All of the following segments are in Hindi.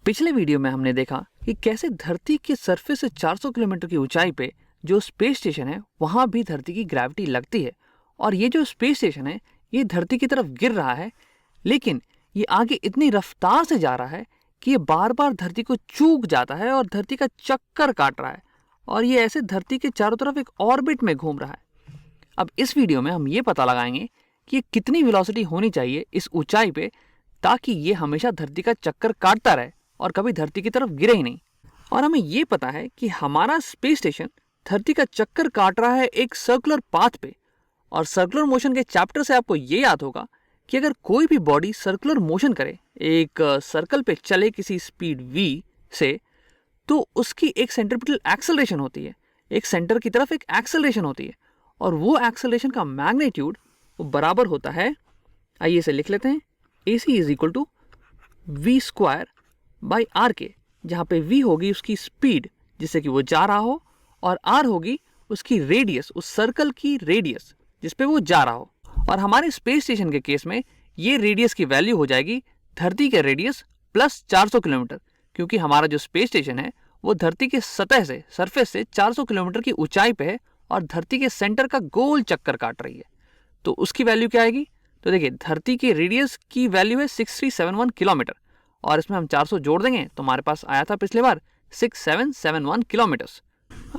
पिछले वीडियो में हमने देखा कि कैसे धरती के सरफेस से 400 किलोमीटर की ऊंचाई पे जो स्पेस स्टेशन है वहां भी धरती की ग्रेविटी लगती है और ये जो स्पेस स्टेशन है ये धरती की तरफ गिर रहा है, लेकिन ये आगे इतनी रफ्तार से जा रहा है कि ये बार बार धरती को चूक जाता है और धरती का चक्कर काट रहा है और ये ऐसे धरती के चारों तरफ एक ऑर्बिट में घूम रहा है। अब इस वीडियो में हम ये पता लगाएंगे कि ये कितनी वेलोसिटी होनी चाहिए इस ऊंचाई पे ताकि ये हमेशा धरती का चक्कर काटता रहे और कभी धरती की तरफ गिरे ही नहीं। और हमें ये पता है कि हमारा स्पेस स्टेशन धरती का चक्कर काट रहा है एक सर्कुलर पाथ पे, और सर्कुलर मोशन के चैप्टर से आपको ये याद होगा कि अगर कोई भी बॉडी सर्कुलर मोशन करे, एक सर्कल पे चले किसी स्पीड v से, तो उसकी एक सेंट्रीपिटल एक्सेलरेशन होती है, एक सेंटर की तरफ एक एक्सेलरेशन होती है और वो एक्सेलरेशन का मैग्नीट्यूड वो बराबर होता है, आइए इसे लिख लेते हैं, AC is equal to V square by R के, जहाँ पे v होगी उसकी स्पीड जिससे कि वो जा रहा हो और r होगी उसकी रेडियस, उस सर्कल की रेडियस जिसपे वो जा रहा हो। और हमारे स्पेस स्टेशन के केस में ये रेडियस की वैल्यू हो जाएगी धरती के रेडियस प्लस 400 किलोमीटर, क्योंकि हमारा जो स्पेस स्टेशन है वो धरती के सतह से, सरफेस से 400 किलोमीटर की ऊंचाई पे है और धरती के सेंटर का गोल चक्कर काट रही है। तो उसकी वैल्यू क्या आएगी? तो देखिए, धरती के रेडियस की वैल्यू है 6371 किलोमीटर और इसमें हम 400 जोड़ देंगे तो हमारे पास आया था पिछले बार 6771 किलोमीटर्स।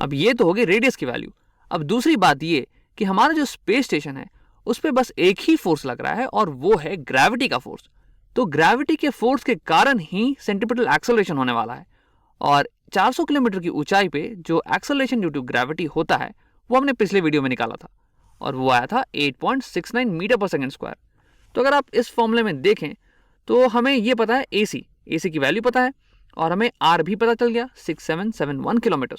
अब ये तो होगी रेडियस की वैल्यू। अब दूसरी बात ये कि हमारा जो स्पेस स्टेशन है उस पर बस एक ही फोर्स लग रहा है और वो है ग्रेविटी का फोर्स। तो ग्रेविटी के फोर्स के कारण ही सेंट्रीपिटल एक्सेलरेशन होने वाला है और 400 किलोमीटर की ऊंचाई पे जो एक्सेलरेशन ड्यू टू ग्रेविटी होता है वो हमने पिछले वीडियो में निकाला था और वो आया था 8.69 मीटर पर सेकेंड स्क्वायर। तो अगर आप इस फॉर्मूले में देखें तो हमें ये पता है AC की वैल्यू पता है और हमें R भी पता चल गया 6771 किलोमीटर।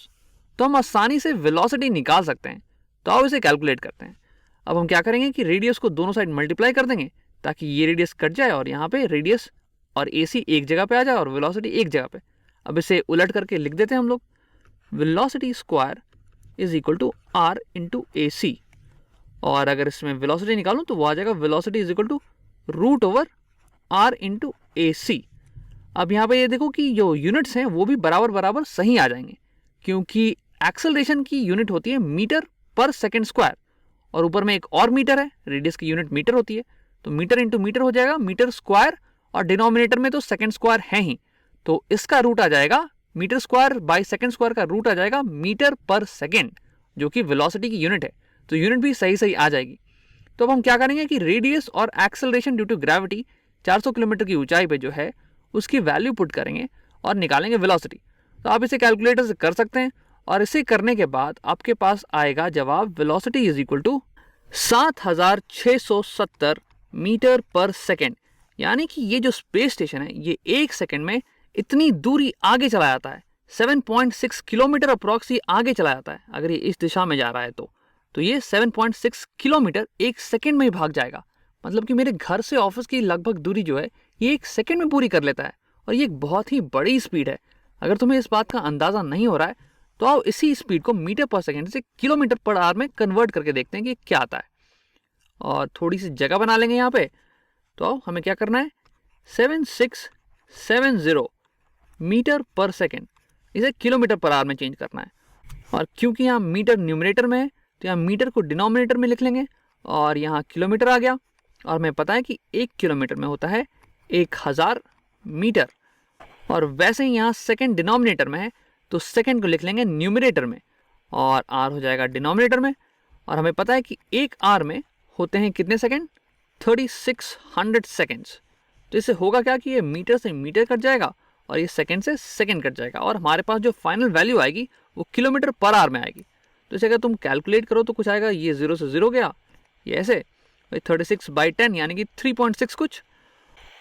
तो हम आसानी से वेलोसिटी निकाल सकते हैं। तो आओ इसे कैलकुलेट करते हैं। अब हम क्या करेंगे कि रेडियस को दोनों साइड मल्टीप्लाई कर देंगे ताकि ये रेडियस कट जाए और यहाँ पे रेडियस और AC एक जगह पे आ जाए और वेलोसिटी एक जगह पे। अब इसे उलट करके लिख देते हैं हम लोग, velocity square is equal to R into AC, और अगर इसमें वेलोसिटी निकालूं तो वो आ जाएगा velocity is equal to root over R into AC। अब यहाँ पे ये देखो कि जो यूनिट्स हैं वो भी बराबर बराबर सही आ जाएंगे, क्योंकि एक्सेलरेशन की यूनिट होती है मीटर पर सेकेंड स्क्वायर और ऊपर में एक और मीटर है, रेडियस की यूनिट मीटर होती है, तो मीटर इंटू मीटर हो जाएगा मीटर स्क्वायर और डिनोमिनेटर में तो सेकेंड स्क्वायर है ही, तो इसका रूट आ जाएगा metre square by second square का रूट आ जाएगा मीटर पर सेकेंड, जो कि वेलोसिटी की यूनिट है, तो यूनिट भी सही सही आ जाएगी। तो अब हम क्या करेंगे कि रेडियस और acceleration due to gravity 400 kilometre की ऊंचाई पे जो है उसकी वैल्यू पुट करेंगे और निकालेंगे वेलोसिटी। तो आप इसे कैलकुलेटर से कर सकते हैं और इसे करने के बाद आपके पास आएगा जवाब velocity is equal to 7670 metre पर सेकेंड। यानी कि ये जो स्पेस स्टेशन है ये एक सेकेंड में इतनी दूरी आगे चला जाता है, 7.6 किलोमीटर अप्रॉक्स आगे चला जाता है। अगर ये इस दिशा में जा रहा है तो ये 7.6 किलोमीटर एक सेकेंड में ही भाग जाएगा। मतलब कि मेरे घर से ऑफिस की लगभग दूरी जो है ये एक सेकेंड में पूरी कर लेता है और ये एक बहुत ही बड़ी स्पीड है। अगर तुम्हें इस बात का अंदाजा नहीं हो रहा है तो आओ इसी स्पीड को मीटर पर सेकेंड से किलोमीटर पर आवर में कन्वर्ट करके देखते हैं कि क्या आता है। और थोड़ी सी जगह बना लेंगे यहाँ पे। तो आओ हमें क्या करना है, 7670 मीटर पर सेकेंड, इसे किलोमीटर पर आवर में चेंज करना है। और क्योंकि यहाँ मीटर न्यूमरेटर में है तो यहाँ मीटर को डिनोमिनेटर में लिख लेंगे और यहाँ किलोमीटर आ गया और हमें पता है कि 1 किलोमीटर में होता है 1000 मीटर। और वैसे ही यहाँ सेकेंड डिनोमिनेटर में है तो सेकेंड को लिख लेंगे न्यूमरेटर में और R हो जाएगा डिनोमिनेटर में। और हमें पता है कि एक R में होते हैं कितने सेकेंड, 3600 सेकेंड्स। तो इससे होगा क्या कि ये मीटर से मीटर कट जाएगा और ये सेकेंड से सेकेंड कट जाएगा और हमारे पास जो फाइनल वैल्यू आएगी वो किलोमीटर पर आवर में आएगी। तो इसे अगर तुम कैलकुलेट करो तो कुछ आएगा, ये 0 से 0 गया, ये ऐसे 36/10 यानी कि 3.6 कुछ,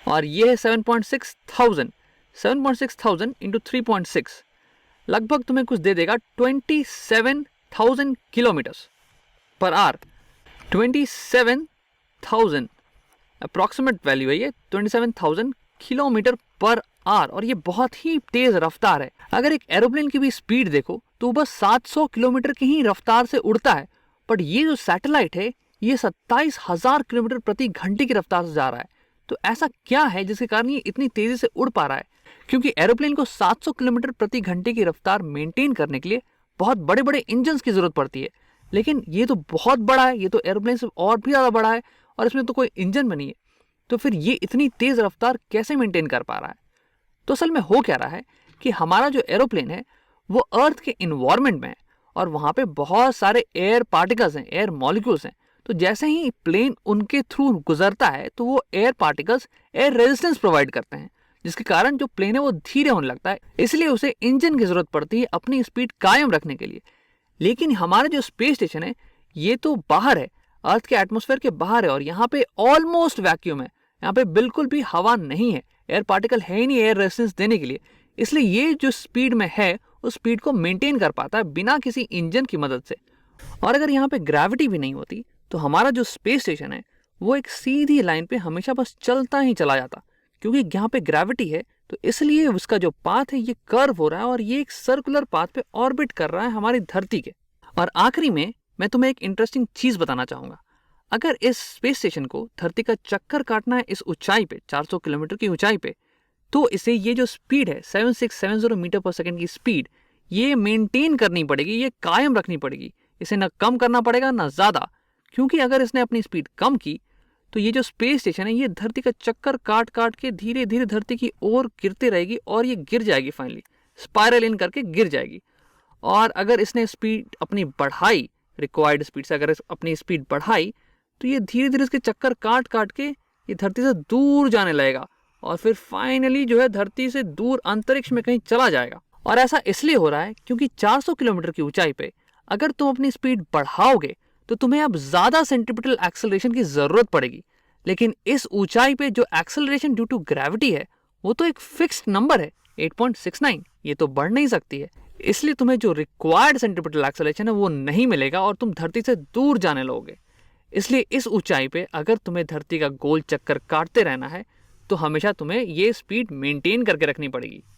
और ये है 7.6,000 इंटू 3.6 लगभग तुम्हें कुछ दे देगा 27,000 kilometres per hour. 27,000 approximate value है ये, 27,000 किलोमीटर पर आवर, और ये बहुत ही तेज रफ्तार है। अगर एक एरोप्लेन की भी स्पीड देखो तो बस 700 किलोमीटर की ही रफ्तार से उड़ता है, बट ये जो सैटेलाइट है ये 27,000 किलोमीटर प्रति घंटे की रफ्तार से जा रहा है। तो ऐसा क्या है जिसके कारण ये इतनी तेजी से उड़ पा रहा है? क्योंकि एरोप्लेन को 700 किलोमीटर प्रति घंटे की रफ्तार मेंटेन करने के लिए बहुत बड़े बड़े इंजन्स की जरूरत पड़ती है। लेकिन ये तो बहुत बड़ा है, ये तो एरोप्लेन से और भी ज़्यादा बड़ा है और इसमें तो कोई इंजन भी नहीं है। तो फिर ये इतनी तेज़ रफ्तार कैसे मेंटेन कर पा रहा है? तो असल में हो क्या रहा है कि हमारा जो एरोप्लेन है वो अर्थ के इन्वायरमेंट में है और वहाँ पे बहुत सारे एयर पार्टिकल्स हैं, एयर मॉलिक्यूल्स हैं। तो जैसे ही प्लेन उनके थ्रू गुजरता है तो वो air particles air resistance provide करते हैं, जिसके कारण जो प्लेन है वो धीरे होने लगता है। इसलिए उसे इंजन की जरूरत पड़ती है अपनी स्पीड कायम रखने के लिए। लेकिन हमारा जो स्पेस स्टेशन है ये तो बाहर है, अर्थ के एटमॉस्फेयर के बाहर है और यहाँ पे ऑलमोस्ट वैक्यूम है। यहाँ पे बिल्कुल भी हवा नहीं है, एयर पार्टिकल है ही नहीं एयर रेजिस्टेंस देने के लिए। इसलिए ये जो स्पीड में है उस स्पीड को मेंटेन कर पाता है बिना किसी इंजन की मदद से। और अगर यहाँ पे ग्रेविटी भी नहीं होती तो हमारा जो स्पेस स्टेशन है वो एक सीधी लाइन पे हमेशा बस चलता ही चला जाता। क्योंकि यहाँ पे ग्रेविटी है तो इसलिए उसका जो पाथ है ये कर्व हो रहा है और ये एक सर्कुलर पाथ पे ऑर्बिट कर रहा है हमारी धरती के। और आखिरी में मैं तुम्हें एक इंटरेस्टिंग चीज बताना चाहूंगा। अगर इस स्पेस स्टेशन को धरती का चक्कर काटना है इस ऊंचाई पे 400 किलोमीटर की ऊंचाई पे, तो इसे ये जो स्पीड है 7670 मीटर पर सेकंड की स्पीड ये मेंटेन करनी पड़ेगी, ये कायम रखनी पड़ेगी। इसे ना कम करना पड़ेगा ना ज्यादा, क्योंकि अगर इसने अपनी स्पीड कम की तो ये जो स्पेस स्टेशन है ये धरती का चक्कर काट काट के धीरे धीरे धरती की ओर गिरती रहेगी और ये गिर जाएगी, फाइनली स्पाइरल इन करके गिर जाएगी। और अगर इसने स्पीड अपनी बढ़ाई, रिक्वायर्ड स्पीड से अगर अपनी स्पीड बढ़ाई तो ये धीरे धीरे इसके चक्कर काट काट के ये धरती से दूर जाने लगेगा और फिर फाइनली जो है धरती से दूर अंतरिक्ष में कहीं चला जाएगा। और ऐसा इसलिए हो रहा है क्योंकि 400 किलोमीटर की ऊंचाई पे अगर तुम अपनी स्पीड बढ़ाओगे तो तुम्हें अब ज्यादा सेंट्रीपिटल एक्सेलरेशन की जरूरत पड़ेगी। लेकिन इस ऊंचाई पे जो एक्सेलरेशन ड्यू टू ग्रेविटी है वो तो एक फिक्स्ड नंबर है 8.69, ये तो बढ़ नहीं सकती है। इसलिए तुम्हें जो रिक्वायर्ड सेंट्रीपिटल एक्सेलरेशन है वो नहीं मिलेगा और तुम धरती से दूर जाने लगोगे। इसलिए इस ऊंचाई पे अगर तुम्हें धरती का गोल चक्कर काटते रहना है तो हमेशा तुम्हें ये स्पीड मेंटेन करके रखनी पड़ेगी।